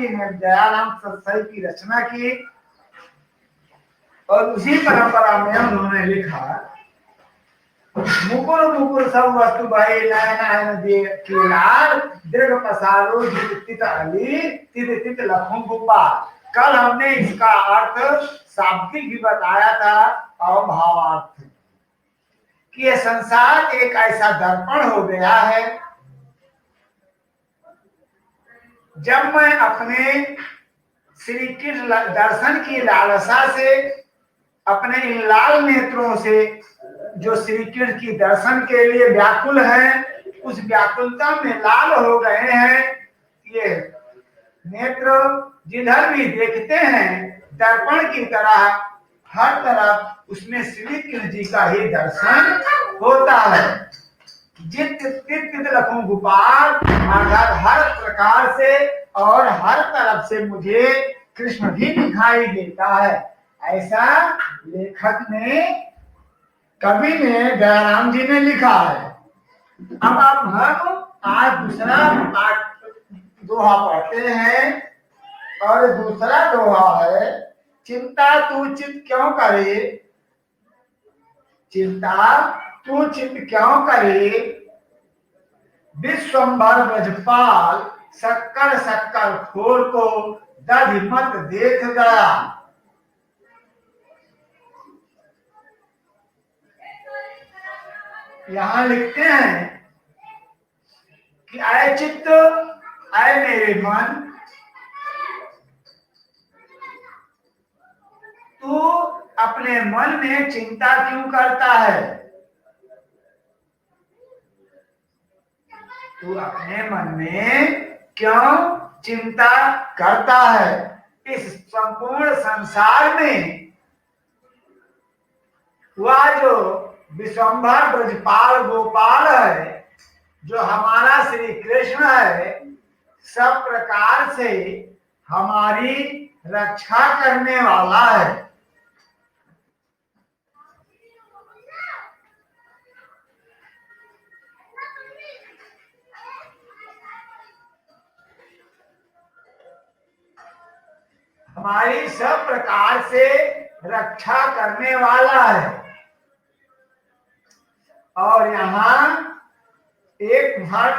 जी ने दयाराम सरस्वती की रचना की और उसी परंपरा में उन्होंने लिखा, मुकुर मुकुर सब वस्तु भाई नयन नयन के लाल दृढ़ पसारो तित अली तित तित लखों गोपाल। कल हमने इसका अर्थ शाब्दिक भी बताया था और भावार्थ कि यह संसार एक ऐसा दर्पण हो गया है। जब मैं अपने श्री कृष्ण दर्शन की लालसा से अपने इन लाल नेत्रों से जो श्री कृष्ण की दर्शन के लिए व्याकुल हैं, उस व्याकुलता में लाल हो गए हैं। ये नेत्र जिधर भी देखते हैं दर्पण की तरह हर तरफ उसमें श्री कृष्ण जी का ही दर्शन होता है। जित तित लखों गोपाल, अर्थात हर प्रकार से और हर तरफ से मुझे कृष्ण भी दिखाई देता है। ऐसा लेखक ने, कवि ने, दयाराम जी ने लिखा है। अब आप हम आज दूसरा दोहा पढ़ते हैं और दूसरा दोहा है, चिंता तू चित क्यों करे, चिंता तू चित क्यों करे, विश्वंभर ब्रजपाल शक्कर शक्कर खोर को दधि मत देख गया। यहां लिखते हैं कि आए चित्त, आए मेरे मन, तू अपने मन में चिंता क्यों करता है, तू अपने मन में क्यों चिंता करता है। इस संपूर्ण संसार में वह जो विश्वंभर ब्रजपाल गोपाल है, जो हमारा श्री कृष्ण है, सब प्रकार से हमारी रक्षा करने वाला है। हमारी सब प्रकार से रक्षा करने वाला है। और यहाँ एक भर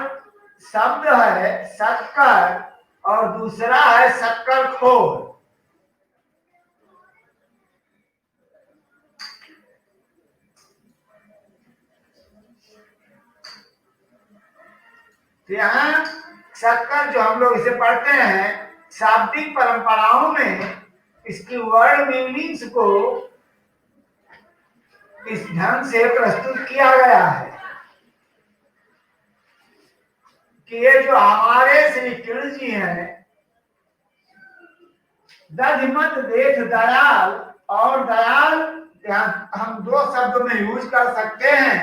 शब्द है शक्कर और दूसरा है शक्कर खोर। यहाँ शक्कर जो हम लोग इसे पढ़ते हैं, शाब्दिक परंपराओं में इसकी वर्ड मीनिंग्स को इस ढंग से प्रस्तुत किया गया है कि ये जो हमारे श्री कृष्ण जी हैं, दधि मत देख दयाल, और दयाल हम दो शब्द में यूज कर सकते हैं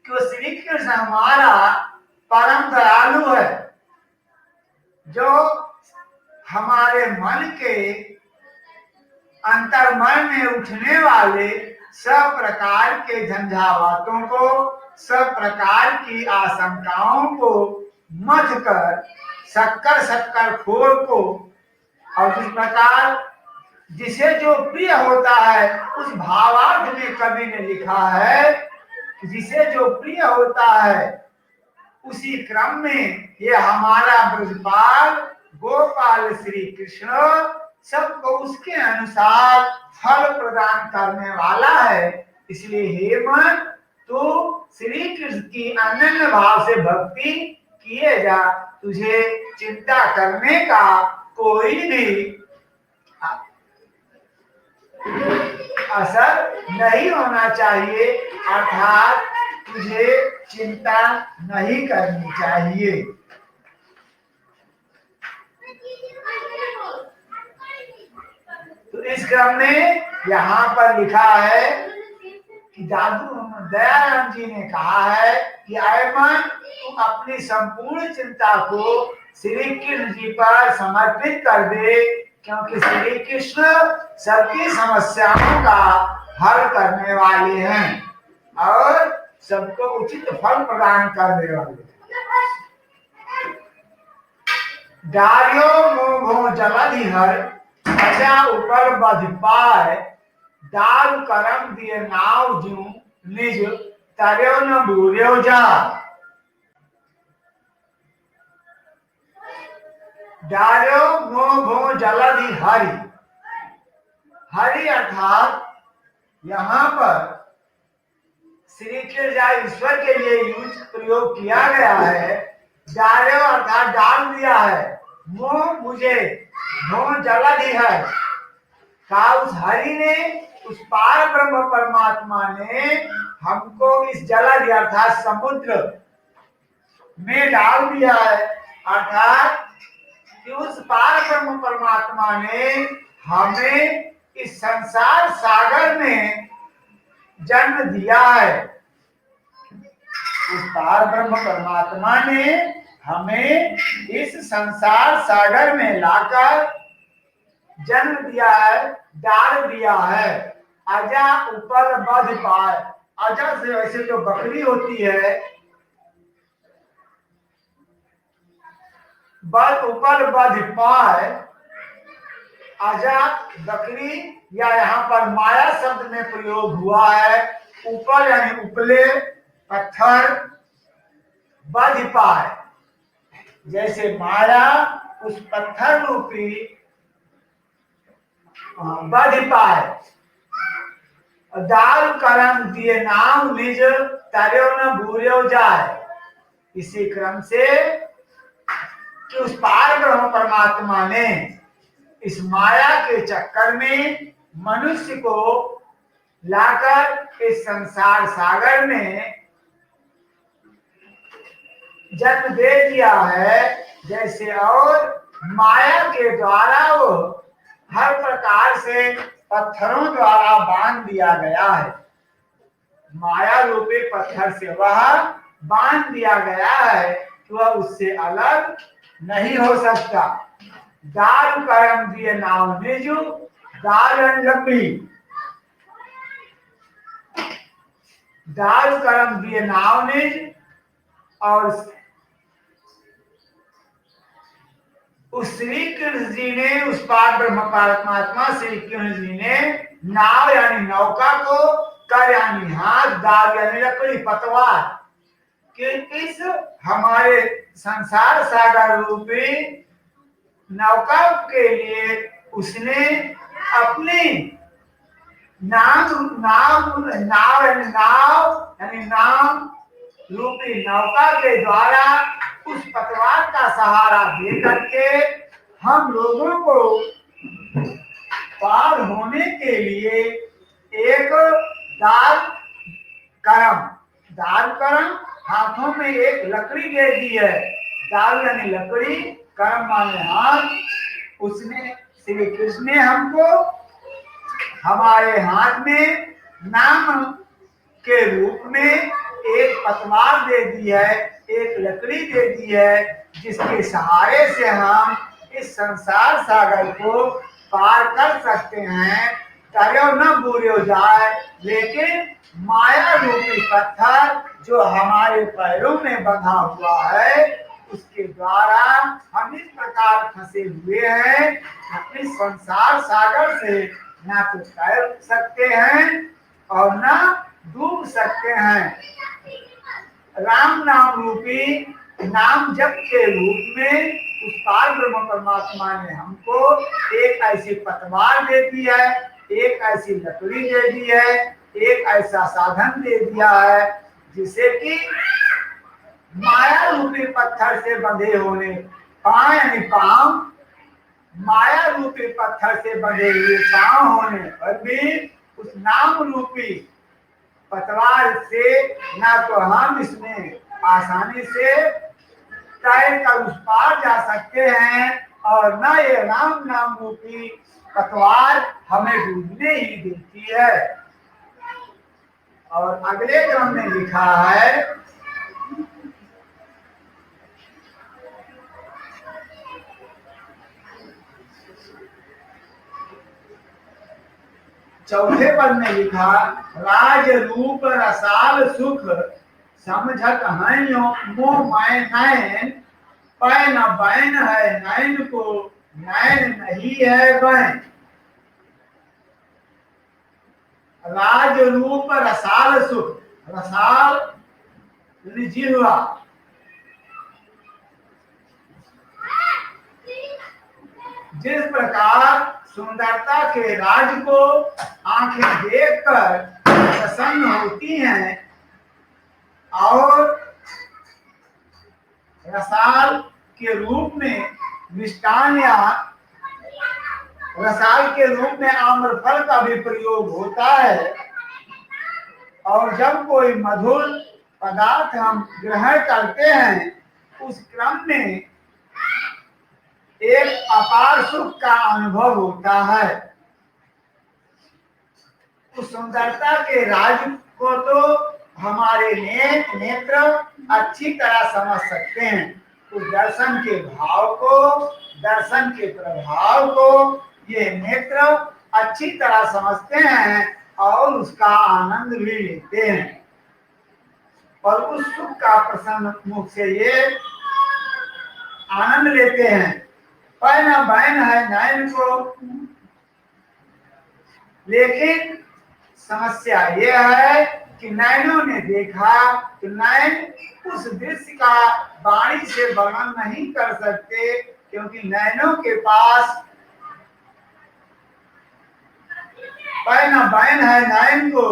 कि वो श्री कृष्ण हमारा परम दयालु है, जो हमारे मन के अंतर्मन में उठने वाले सब प्रकार के झंझावातों को, सब प्रकार की आशंकाओं को मथ कर शक्कर शक्कर खोर को, और जिस प्रकार जिसे जो प्रिय होता है, उस भावार्थ में कवि ने लिखा है कि जिसे जो प्रिय होता है उसी क्रम में ये हमारा ब्रजपाल गोपाल श्री कृष्ण सबको उसके अनुसार फल प्रदान करने वाला है। इसलिए हे मन, तू श्री कृष्ण की अनन्य भाव से भक्ति किए जा, तुझे चिंता करने का कोई भी असर नहीं होना चाहिए, अर्थात तुझे चिंता नहीं करनी चाहिए। तो इस क्रम में यहाँ पर लिखा है कि दयाराम जी ने कहा है कि आए मन, तू अपनी संपूर्ण चिंता को श्री कृष्ण जी पर समर्पित कर दे, क्योंकि श्री कृष्ण सबकी समस्याओं का हल करने वाले हैं और सबको उचित फल प्रदान करने वाले हैं। डार्यो मोघो जलधि हर अजा ऊपर बध पाए दाल करम दिए नाव जू निज तरयो न भूर्यो जा। डार्यो मोघो जलधि हरि, हरि अर्थात यहाँ पर श्री कृष्ण ईश्वर के लिए यूज प्रयोग किया गया है। डार्यो अर्थात डाल दिया है, मोह मुझे, मोह जलधि है का उस हरि ने, उस पार ब्रह्म परमात्मा ने हमको इस जलधि अर्थात समुद्र में डाल दिया है। अर्थात कि उस पार ब्रह्म परमात्मा ने हमें इस संसार सागर में जन्म दिया है। उस पार ब्रह्म परमात्मा ने हमें इस संसार सागर में लाकर जन्म दिया है, डाल दिया है। अजा ऊपर बध पाए, अजा से वैसे तो बकरी होती है, बद ऊपर बध पाए, अजा बकरी या यहाँ पर माया शब्द में प्रयोग हुआ है। ऊपर यानी उपले पत्थर, बध पाए जैसे माया उस पत्थर रूपी बध पाए। दाल करम दिए नाम निज तरयो न भूर्यो जाए। इसी क्रम से कि उस पार ब्रह्म परमात्मा ने इस माया के चक्कर में मनुष्य को लाकर इस संसार सागर में जन्म दे दिया है। जैसे और माया के द्वारा वो हर प्रकार से पत्थरों द्वारा बांध दिया गया है, माया रूपी पत्थर से वह बांध दिया गया है कि वह उससे अलग नहीं हो सकता। दाल करम दिए नाव निजु, दाल लंबी, दाल करम दिए नाव निज, और उस श्री कृष्ण जी ने, उस पार ब्रह्म परमात्मा श्री कृष्ण जी ने नाव यानी नौका को, कर यानी हाथ, दाल यानी लकड़ी पतवार कि इस हमारे संसार सागर रूपी नौका के लिए उसने अपनी नाव यानी नाम रूपी नौका के द्वारा उस पतवार का सहारा दे करके हम लोगों को पार होने के लिए एक दाल करम हाथों में एक लकड़ी दे दी है। दाल यानी लकड़ी, करम माने हाथ। उसने श्री कृष्ण ने हमको हमारे हाथ में नाम के रूप में एक पतवार दे दी है, एक लकड़ी दे दी है, जिसके सहारे से हम इस संसार सागर को पार कर सकते हैं। तरयो न भूर्यो जाए, लेकिन माया रूपी पत्थर जो हमारे पैरों में बंधा हुआ है उसके द्वारा हम इस प्रकार फंसे हुए हैं, अपने संसार सागर से ना तो तैर सकते हैं और ना डूब सकते हैं। राम नाम रूपी नाम जप के रूप में उस पार ब्रह्म परमात्मा ने हमको एक ऐसी पतवार दे दी है, एक ऐसी लकड़ी दे दी है, एक ऐसा साधन दे दिया है जिसे कि माया रूपी पत्थर से बंधे होने, पांव यानी पांव, माया रूपी पत्थर से बंधे हुए पांव होने पर भी उस नाम रूपी पतवार से ना तो हम इसमें आसानी से तैर कर उस पार जा सकते हैं और ना ये राम नाम रूपी पतवार हमें डूबने ही देती है। और अगले क्रम में लिखा है, चौथे पद में लिखा, राज रूप रसाल सुख समझत हैं मोह माय नैन पैन बैन है नैन को, नैन नहीं है बैन। राज रूप रसाल सुख, रसाल जिह्वा, जिस प्रकार सुंदरता के राज को आंखें देखकर प्रसन्न होती हैं और रसाल के रूप में मिष्टान या रसाल के रूप में आम्रफल का भी प्रयोग होता है, और जब कोई मधुर पदार्थ हम ग्रहण करते हैं उस क्रम में एक अपार सुख का अनुभव होता है। उस सुंदरता के राज को तो हमारे नेत्र अच्छी तरह समझ सकते हैं। उस दर्शन के भाव को, दर्शन के प्रभाव को ये नेत्र अच्छी तरह समझते हैं और उसका आनंद भी लेते हैं, और उस सुख का प्रसन्न मुख से ये आनंद लेते हैं। पैन बैन है नैन को, लेकिन समस्या यह है कि नैनों ने देखा तो नैन उस दृश्य का वाणी से वर्णन नहीं कर सकते, क्योंकि नैनों के पास पैन बैन है नैन को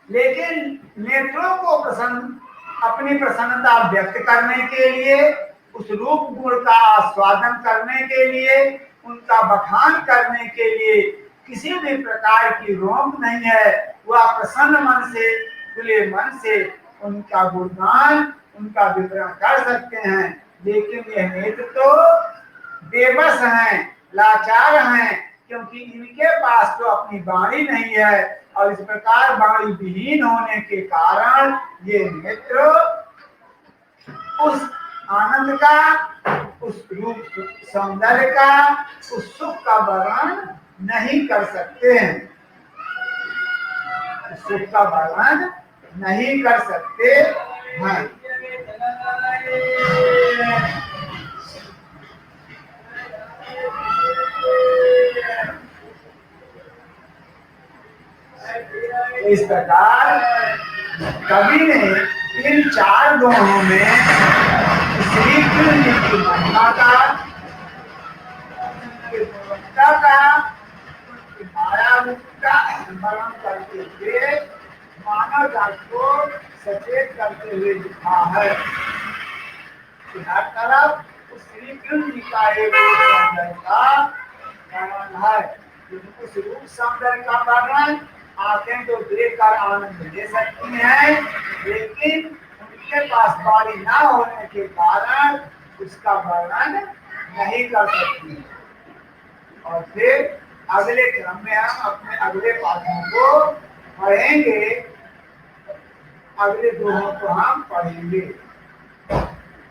लेकिन नेत्रों को अपनी प्रसन्नता व्यक्त करने के लिए, उस रूप गुण का आस्वादन करने के लिए, उनका बखान करने के लिए किसी भी प्रकार की रोक नहीं है। वह प्रसन्न मन से, खुले मन से उनका गुणगान, उनका विवरण कर सकते हैं, लेकिन यह नेत्र तो बेबस हैं, लाचार हैं, क्योंकि इनके पास तो अपनी वाणी नहीं है, और इस प्रकार वाणी विहीन होने के कारण ये नेत्र उस आनंद का, उस रूप सौंदर्य का, उस सुख का वर्णन नहीं कर सकते हैं, सुख का वर्णन नहीं कर सकते हैं। इस प्रकार कवि ने इन चार गुणों में श्री कृष्ण की महिमा का, उनकी गुणवत्ता का, उनकी माया का वर्णन करते हुए मानव जाति को सचेत करते हुए लिखा है कि हर तरफ उस श्री कृष्ण का एक सौंदर्य का वर्णन है। उस रूप सौंदर्य का वर्णन आंखें तो देखकर आनंद ले सकती हैं, लेकिन उनके पास वाणी ना होने के कारण उसका वर्णन नहीं कर सकती। और फिर अगले क्रम में हम अपने अगले पाठों को पढ़ेंगे, अगले दोहों को हम पढ़ेंगे।